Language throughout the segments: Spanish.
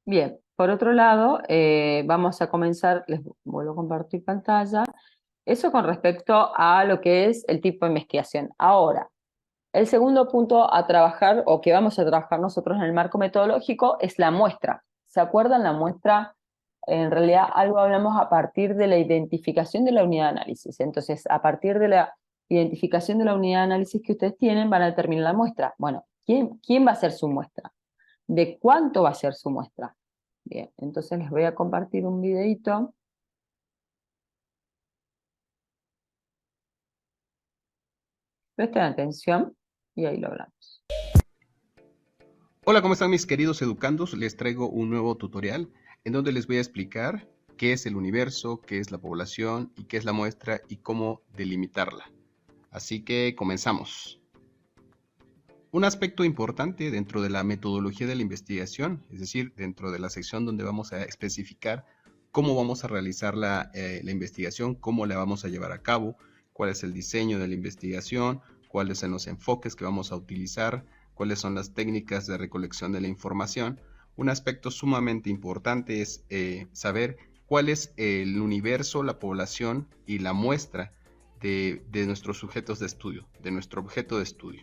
Bien, por otro lado, vamos a comenzar, les vuelvo a compartir pantalla, eso con respecto a lo que es el tipo de investigación. Ahora, el segundo punto a trabajar o que vamos a trabajar nosotros en el marco metodológico es la muestra. ¿Se acuerdan la muestra? En realidad algo hablamos a partir de la identificación de la unidad de análisis. Entonces, a partir de la identificación de la unidad de análisis que ustedes tienen, van a determinar la muestra. Bueno, ¿quién va a ser su muestra? ¿De cuánto va a ser su muestra? Bien, entonces les voy a compartir un videito. Presten atención y ahí lo hablamos. Hola, ¿cómo están mis queridos educandos? Les traigo un nuevo tutorial en donde les voy a explicar qué es el universo, qué es la población y qué es la muestra y cómo delimitarla. Así que comenzamos. Un aspecto importante dentro de la metodología de la investigación, es decir, dentro de la sección donde vamos a especificar cómo vamos a realizar la investigación, cómo la vamos a llevar a cabo, cuál es el diseño de la investigación, cuáles son los enfoques que vamos a utilizar, cuáles son las técnicas de recolección de la información. Un aspecto sumamente importante es saber cuál es el universo, la población y la muestra de nuestros sujetos de estudio, de nuestro objeto de estudio.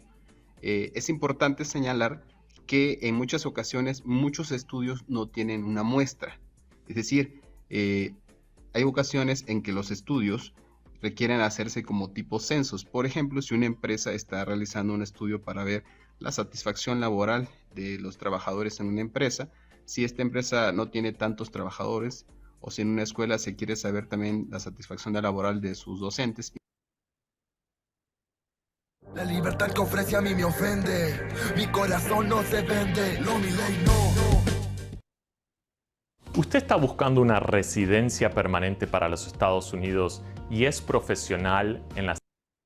Es importante señalar que en muchas ocasiones muchos estudios no tienen una muestra. Es decir, hay ocasiones en que los estudios requieren hacerse como tipo censos. Por ejemplo, si una empresa está realizando un estudio para ver la satisfacción laboral de los trabajadores en una empresa, si esta empresa no tiene tantos trabajadores, o si en una escuela se quiere saber también la satisfacción laboral de sus docentes. La libertad que ofrece a mí me ofende. Mi corazón no se vende. Lo mi ley no. ¿Usted está buscando una residencia permanente para los Estados Unidos y es profesional en las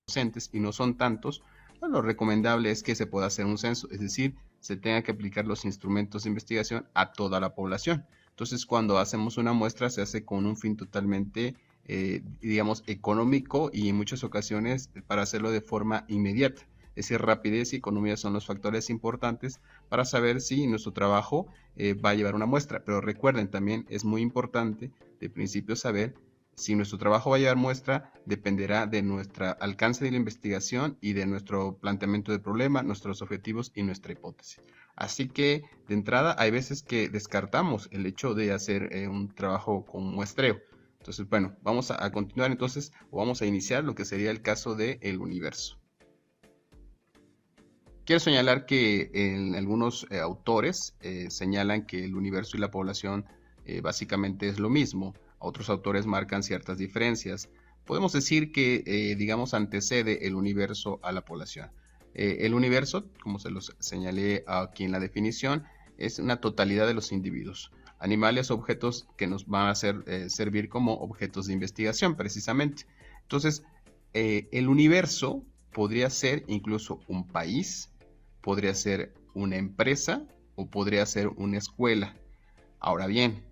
docentes y no son tantos, pues lo recomendable es que se pueda hacer un censo, es decir, se tenga que aplicar los instrumentos de investigación a toda la población. Entonces, cuando hacemos una muestra se hace con un fin totalmente, digamos, económico y en muchas ocasiones para hacerlo de forma inmediata. Es decir, rapidez y economía son los factores importantes para saber si nuestro trabajo va a llevar una muestra. Pero recuerden, también es muy importante de principio saber si nuestro trabajo va a llevar muestra, dependerá de nuestro alcance de la investigación y de nuestro planteamiento de problema, nuestros objetivos y nuestra hipótesis. Así que, de entrada, hay veces que descartamos el hecho de hacer un trabajo con muestreo. Entonces, bueno, vamos a continuar entonces, o vamos a iniciar lo que sería el caso del universo. Quiero señalar que en algunos autores señalan que el universo y la población básicamente es lo mismo. Otros autores marcan ciertas diferencias. Podemos decir que, digamos, antecede el universo a la población. El universo, como se los señalé aquí en la definición, es una totalidad de los individuos, animales, objetos que nos van a hacer servir como objetos de investigación, precisamente. Entonces, el universo podría ser incluso un país, podría ser una empresa o podría ser una escuela. Ahora bien,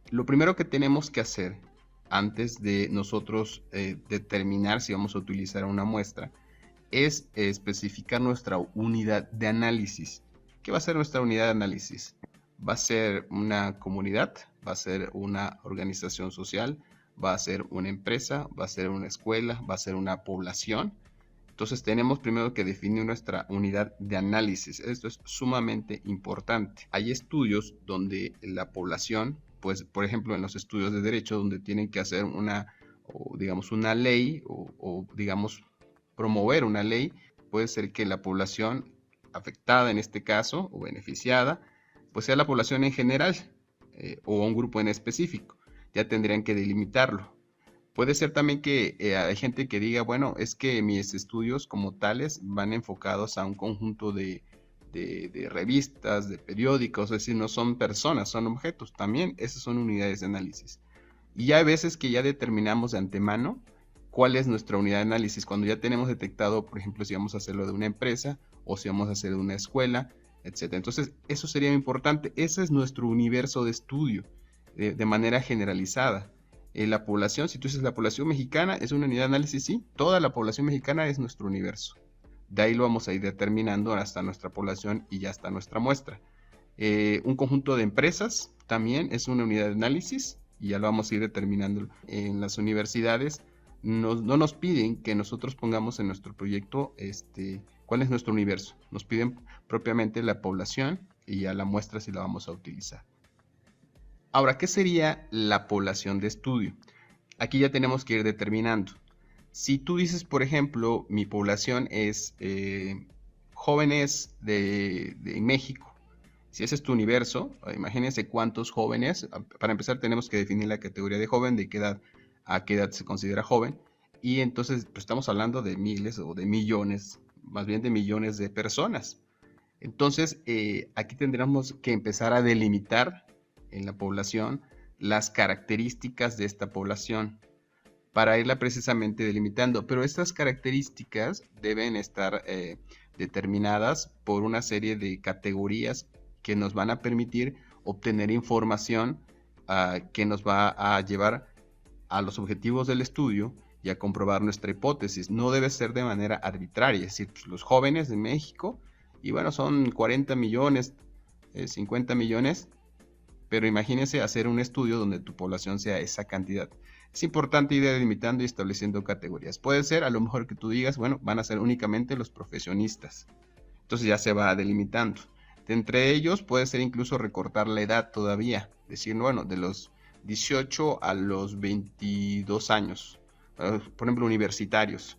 lo primero que tenemos que hacer antes de nosotros determinar si vamos a utilizar una muestra es especificar nuestra unidad de análisis. ¿Qué va a ser nuestra unidad de análisis? ¿Va a ser una comunidad? ¿Va a ser una organización social? ¿Va a ser una empresa? ¿Va a ser una escuela? ¿Va a ser una población? Entonces tenemos primero que definir nuestra unidad de análisis. Esto es sumamente importante. Hay estudios donde la población, pues por ejemplo en los estudios de derecho, donde tienen que hacer una, o, digamos, una ley o digamos promover una ley, puede ser que la población afectada en este caso o beneficiada, pues sea la población en general o un grupo en específico. Ya tendrían que delimitarlo. Puede ser también que hay gente que diga, bueno, es que mis estudios como tales van enfocados a un conjunto de revistas, de periódicos, es decir, no son personas, son objetos. También esas son unidades de análisis. Y ya hay veces que ya determinamos de antemano cuál es nuestra unidad de análisis. Cuando ya tenemos detectado, por ejemplo, si vamos a hacerlo de una empresa o si vamos a hacer de una escuela, etcétera. Entonces, eso sería importante. Ese es nuestro universo de estudio de manera generalizada. La población, si tú dices la población mexicana es una unidad de análisis, sí, toda la población mexicana es nuestro universo. De ahí lo vamos a ir determinando hasta nuestra población y ya hasta nuestra muestra. Un conjunto de empresas también es una unidad de análisis, y ya lo vamos a ir determinando. En las universidades no nos piden que nosotros pongamos en nuestro proyecto cuál es nuestro universo. Nos piden propiamente la población y a la muestra si la vamos a utilizar. Ahora, ¿qué sería la población de estudio? Aquí ya tenemos que ir determinando. Si tú dices, por ejemplo, mi población es jóvenes de México. Si ese es tu universo, imagínense cuántos jóvenes. Para empezar tenemos que definir la categoría de joven, de qué edad a qué edad se considera joven. Y entonces pues, estamos hablando de miles o de millones, más bien de millones de personas. Entonces aquí tendríamos que empezar a delimitar en la población las características de esta población para irla precisamente delimitando. Pero estas características deben estar determinadas por una serie de categorías que nos van a permitir obtener información que nos va a llevar a los objetivos del estudio y a comprobar nuestra hipótesis. No debe ser de manera arbitraria, es decir, pues, los jóvenes de México, y bueno, son 40 millones, 50 millones, pero imagínense hacer un estudio donde tu población sea esa cantidad. Es importante ir delimitando y estableciendo categorías. Puede ser a lo mejor que tú digas, bueno, van a ser únicamente los profesionistas. Entonces ya se va delimitando. De entre ellos puede ser incluso recortar la edad todavía. Decir, bueno, de los 18 a los 22 años. Por ejemplo, universitarios.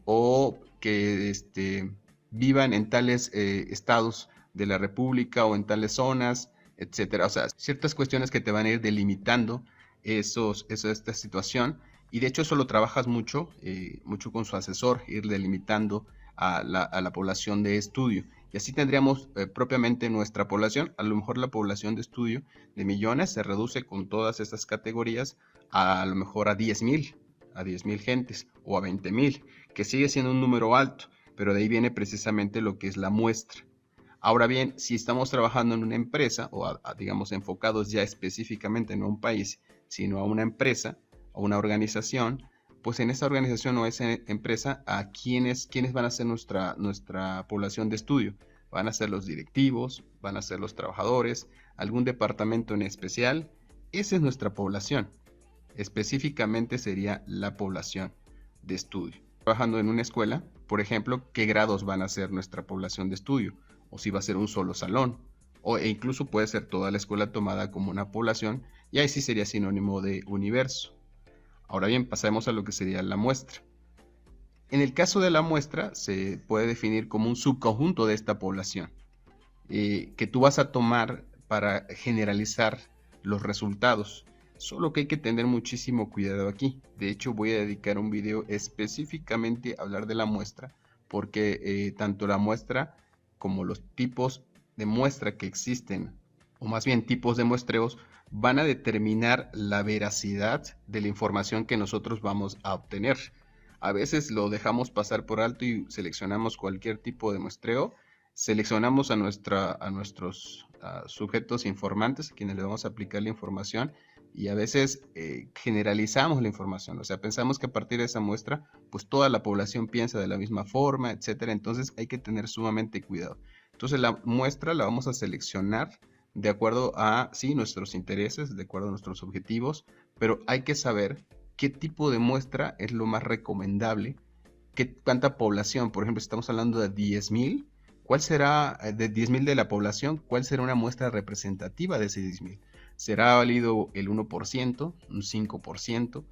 O que vivan en tales estados de la República o en tales zonas, etcétera. O sea, ciertas cuestiones que te van a ir delimitando esta situación. Y de hecho eso lo trabajas mucho con su asesor, ir delimitando a la población de estudio. Y así tendríamos propiamente nuestra población. A lo mejor la población de estudio de millones se reduce con todas estas categorías a lo mejor a 10,000 gentes o a 20,000, que sigue siendo un número alto, pero de ahí viene precisamente lo que es la muestra. Ahora bien, si estamos trabajando en una empresa o digamos enfocados ya específicamente no a un país, sino a una empresa o una organización, pues en esa organización o esa empresa, ¿a quiénes van a ser nuestra población de estudio? Van a ser los directivos, van a ser los trabajadores, algún departamento en especial. Esa es nuestra población. Específicamente sería la población de estudio. Trabajando en una escuela, por ejemplo, ¿qué grados van a ser nuestra población de estudio? O si va a ser un solo salón, e incluso puede ser toda la escuela tomada como una población, y ahí sí sería sinónimo de universo. Ahora bien, pasemos a lo que sería la muestra. En el caso de la muestra, se puede definir como un subconjunto de esta población, que tú vas a tomar para generalizar los resultados. Solo que hay que tener muchísimo cuidado aquí. De hecho, voy a dedicar un video específicamente a hablar de la muestra, porque tanto la muestra como los tipos de muestra que existen, o más bien tipos de muestreos, van a determinar la veracidad de la información que nosotros vamos a obtener. A veces lo dejamos pasar por alto y seleccionamos cualquier tipo de muestreo. Seleccionamos a nuestros sujetos informantes, a quienes le vamos a aplicar la información, y a veces generalizamos la información. O sea, pensamos que a partir de esa muestra, pues toda la población piensa de la misma forma, etcétera. Entonces hay que tener sumamente cuidado. Entonces la muestra la vamos a seleccionar de acuerdo a, sí, nuestros intereses, de acuerdo a nuestros objetivos, pero hay que saber qué tipo de muestra es lo más recomendable, cuánta población. Por ejemplo, si estamos hablando de 10,000, ¿cuál será, de 10,000 de la población, cuál será una muestra representativa de ese 10,000? ¿Será válido el 1%, un 5%?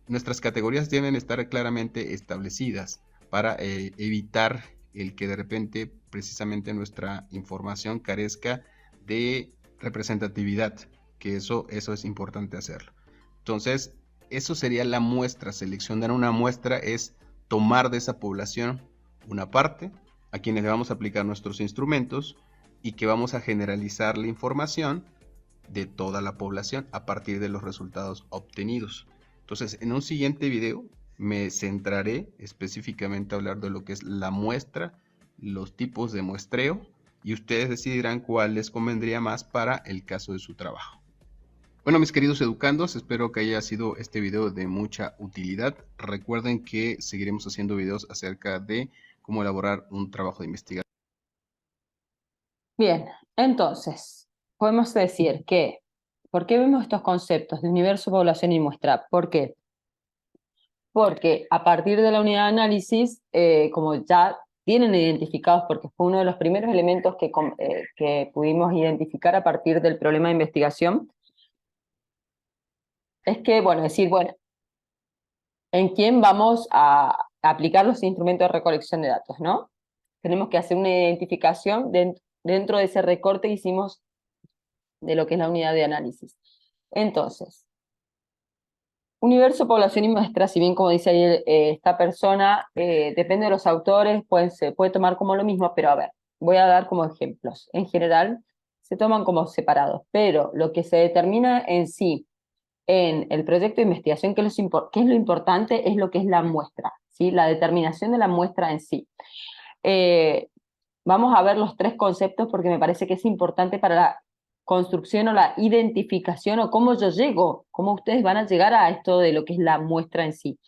Nuestras categorías deben estar claramente establecidas para evitar el que de repente precisamente nuestra información carezca de representatividad, que eso es importante hacerlo. Entonces, eso sería la muestra. Seleccionar una muestra es tomar de esa población una parte, a quienes le vamos a aplicar nuestros instrumentos y que vamos a generalizar la información de toda la población a partir de los resultados obtenidos. Entonces, en un siguiente video me centraré específicamente a hablar de lo que es la muestra, los tipos de muestreo, y ustedes decidirán cuál les convendría más para el caso de su trabajo. Bueno, mis queridos educandos, espero que haya sido este video de mucha utilidad. Recuerden que seguiremos haciendo videos acerca de cómo elaborar un trabajo de investigación. Bien, Entonces, podemos decir que, ¿por qué vemos estos conceptos de universo, población y muestra? ¿Por qué? Porque a partir de la unidad de análisis, como ya tienen identificados, porque fue uno de los primeros elementos que pudimos identificar a partir del problema de investigación, es que, bueno, decir, bueno, ¿en quién vamos a aplicar los instrumentos de recolección de datos, no? Tenemos que hacer una identificación dentro de ese recorte que hicimos de lo que es la unidad de análisis. Entonces, universo, población y muestra, si bien como dice ahí esta persona, depende de los autores, se puede tomar como lo mismo, pero a ver, voy a dar como ejemplos. En general, se toman como separados, pero lo que se determina en sí, en el proyecto de investigación, qué es lo importante, es lo que es la muestra, ¿sí? La determinación de la muestra en sí. Vamos a ver los tres conceptos porque me parece que es importante para la construcción o la identificación o cómo yo llego, cómo ustedes van a llegar a esto de lo que es la muestra en sí.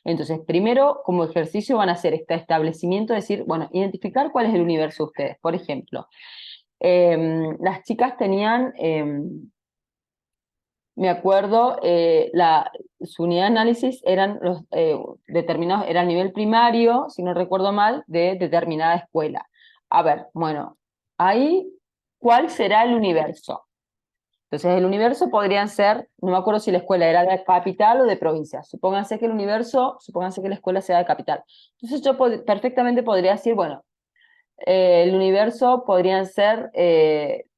Entonces, primero, como ejercicio van a hacer este establecimiento, decir, bueno, identificar cuál es el universo de ustedes. Por ejemplo, las chicas tenían, me acuerdo, su unidad de análisis eran los determinados, era el nivel primario, si no recuerdo mal, de determinada escuela. A ver, bueno, ahí, ¿cuál será el universo? Entonces, el universo podrían ser, no me acuerdo si la escuela era de capital o de provincia. Supónganse que la escuela sea de capital. Entonces, yo perfectamente podría decir, bueno, el universo podrían ser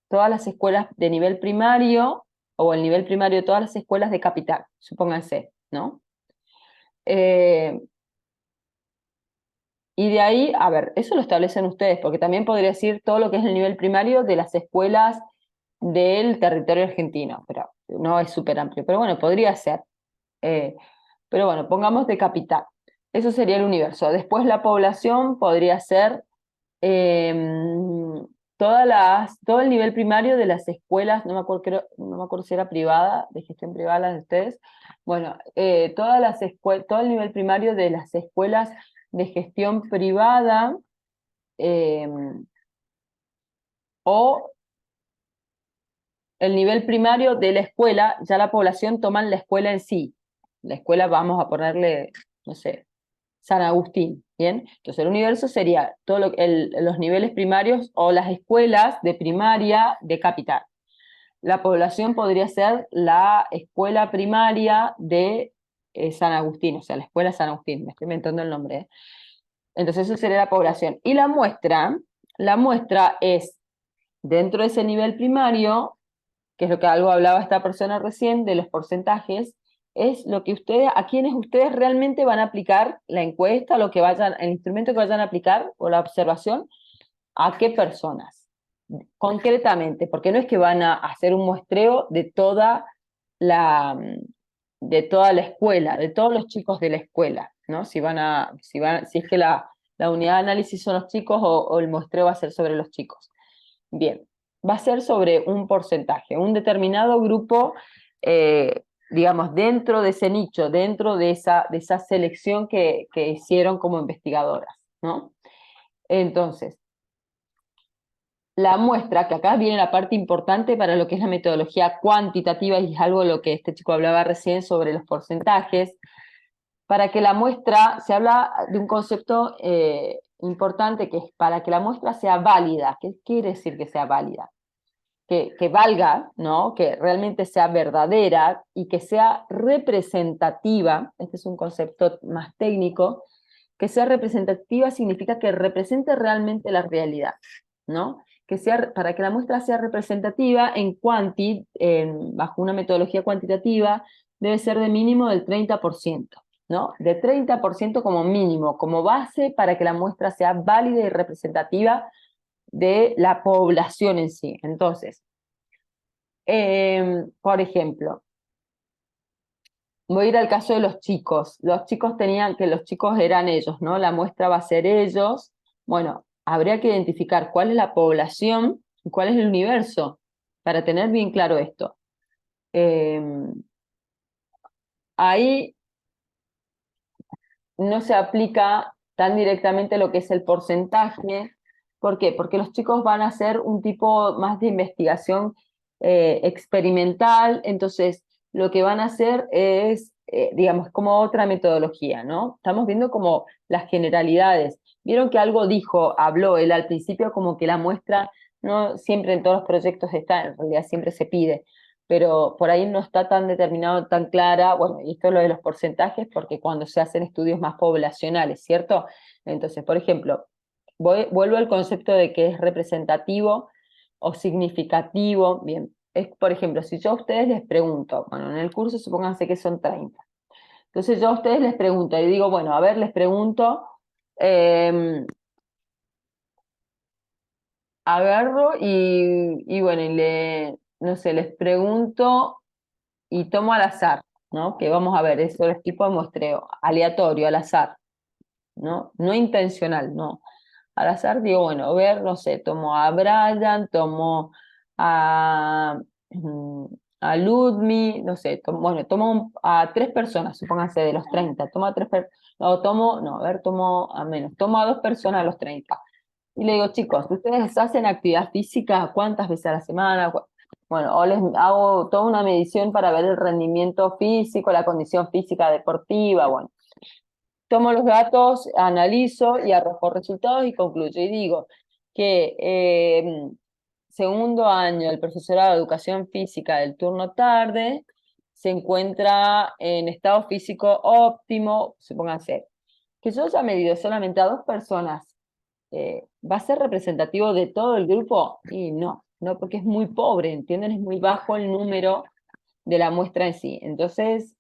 todas las escuelas de nivel primario o el nivel primario de todas las escuelas de capital, supónganse, ¿no? Y de ahí, a ver, eso lo establecen ustedes, porque también podría decir todo lo que es el nivel primario de las escuelas del territorio argentino, pero no es súper amplio, pero bueno, podría ser. Pero bueno, pongamos de capital. Eso sería el universo. Después la población podría ser todo el nivel primario de las escuelas, no me acuerdo si era privada, de gestión privada las de ustedes, bueno, todo el nivel primario de las escuelas de gestión privada, eh, o el nivel primario de la escuela, ya la población toma la escuela en sí. La escuela vamos a ponerle, no sé, San Agustín, ¿bien? Entonces el universo sería los niveles primarios o las escuelas de primaria de capital. La población podría ser la escuela primaria de San Agustín, o sea, la escuela San Agustín, me estoy inventando el nombre. Entonces eso sería la población. Y la muestra es, dentro de ese nivel primario, que es lo que algo hablaba esta persona recién, de los porcentajes, es lo que a quienes ustedes realmente van a aplicar la encuesta, el instrumento que vayan a aplicar o la observación, a qué personas, concretamente, porque no es que van a hacer un muestreo la, de toda la escuela, de todos los chicos de la escuela, ¿no? Si es que la unidad de análisis son los chicos o el muestreo va a ser sobre los chicos. Bien, va a ser sobre un porcentaje, un determinado grupo, digamos, dentro de ese nicho, dentro de esa selección que hicieron como investigadoras, ¿no? Entonces, la muestra, que acá viene la parte importante para lo que es la metodología cuantitativa, y es algo de lo que este chico hablaba recién sobre los porcentajes, para que la muestra, se habla de un concepto importante que es para que la muestra sea válida. ¿Qué quiere decir que sea válida? Que valga, ¿no? Que realmente sea verdadera y que sea representativa. Este es un concepto más técnico. Que sea representativa significa que represente realmente la realidad, ¿no? Para que la muestra sea representativa bajo una metodología cuantitativa, debe ser de mínimo del 30%, ¿no? De 30% como mínimo, como base para que la muestra sea válida y representativa de la población en sí. Entonces, por ejemplo, voy a ir al caso de los chicos. Los chicos eran ellos, ¿no? La muestra va a ser ellos. Bueno, habría que identificar cuál es la población y cuál es el universo, para tener bien claro esto. Ahí no se aplica tan directamente lo que es el porcentaje, ¿Por qué? Porque los chicos van a hacer un tipo más de investigación experimental, entonces lo que van a hacer es, digamos, como otra metodología, ¿no? Estamos viendo como las generalidades. Vieron que algo habló él al principio, como que la muestra, no siempre en todos los proyectos está, en realidad siempre se pide, pero por ahí no está tan determinado, tan clara, bueno, y esto es lo de los porcentajes, porque cuando se hacen estudios más poblacionales, ¿cierto? Entonces, por ejemplo, vuelvo al concepto de que es representativo o significativo. Bien, es, por ejemplo, si yo a ustedes les pregunto, bueno, en el curso supónganse que son 30. Entonces yo a ustedes les pregunto y digo, bueno, a ver, les pregunto, agarro y bueno, no sé, les pregunto y tomo al azar, ¿no? Que vamos a ver, eso es tipo de muestreo, aleatorio, al azar, ¿no? No intencional, no. Al azar digo, bueno, a ver, no sé, tomo a Brian, tomo a, a Ludmi, no sé, bueno, tomo a 3 personas, supónganse de los 30, tomo a 3 personas, no, no, a ver, tomo a menos, tomo a 2 personas de los 30. Y le digo, chicos, ¿ustedes hacen actividad física cuántas veces a la semana? Bueno, o les hago toda una medición para ver el rendimiento físico, la condición física deportiva, bueno. Tomo los datos, analizo y arrojo resultados y concluyo. Y digo que segundo año el profesorado de educación física del turno tarde se encuentra en estado físico óptimo, supónganse. Que yo haya medido solamente a 2 personas, ¿va a ser representativo de todo el grupo? Y no, no, porque es muy pobre, ¿entienden? Es muy bajo el número de la muestra en sí. Entonces,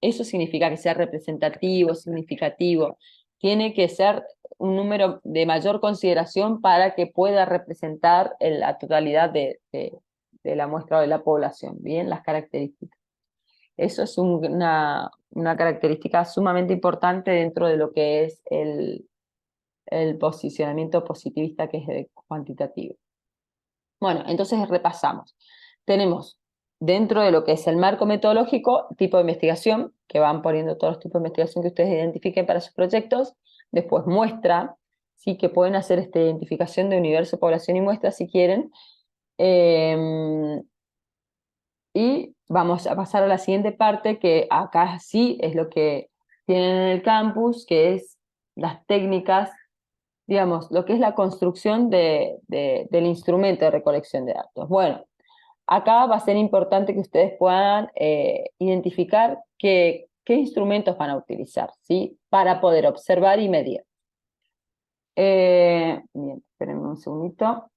eso significa que sea representativo, significativo. Tiene que ser un número de mayor consideración para que pueda representar la totalidad de la muestra de la población, ¿bien? Las características. Eso es una característica sumamente importante dentro de lo que es el posicionamiento positivista, que es el cuantitativo. Bueno, entonces repasamos. Tenemos dentro de lo que es el marco metodológico, tipo de investigación, que van poniendo todos los tipos de investigación que ustedes identifiquen para sus proyectos. Después muestra, sí, que pueden hacer esta identificación de universo, población y muestra si quieren. Y vamos a pasar a la siguiente parte, que acá sí es lo que tienen en el campus, que es las técnicas, digamos, lo que es la construcción del instrumento de recolección de datos. Bueno, acá va a ser importante que ustedes puedan identificar qué instrumentos van a utilizar, ¿sí? Para poder observar y medir. Bien, espérenme un segundito.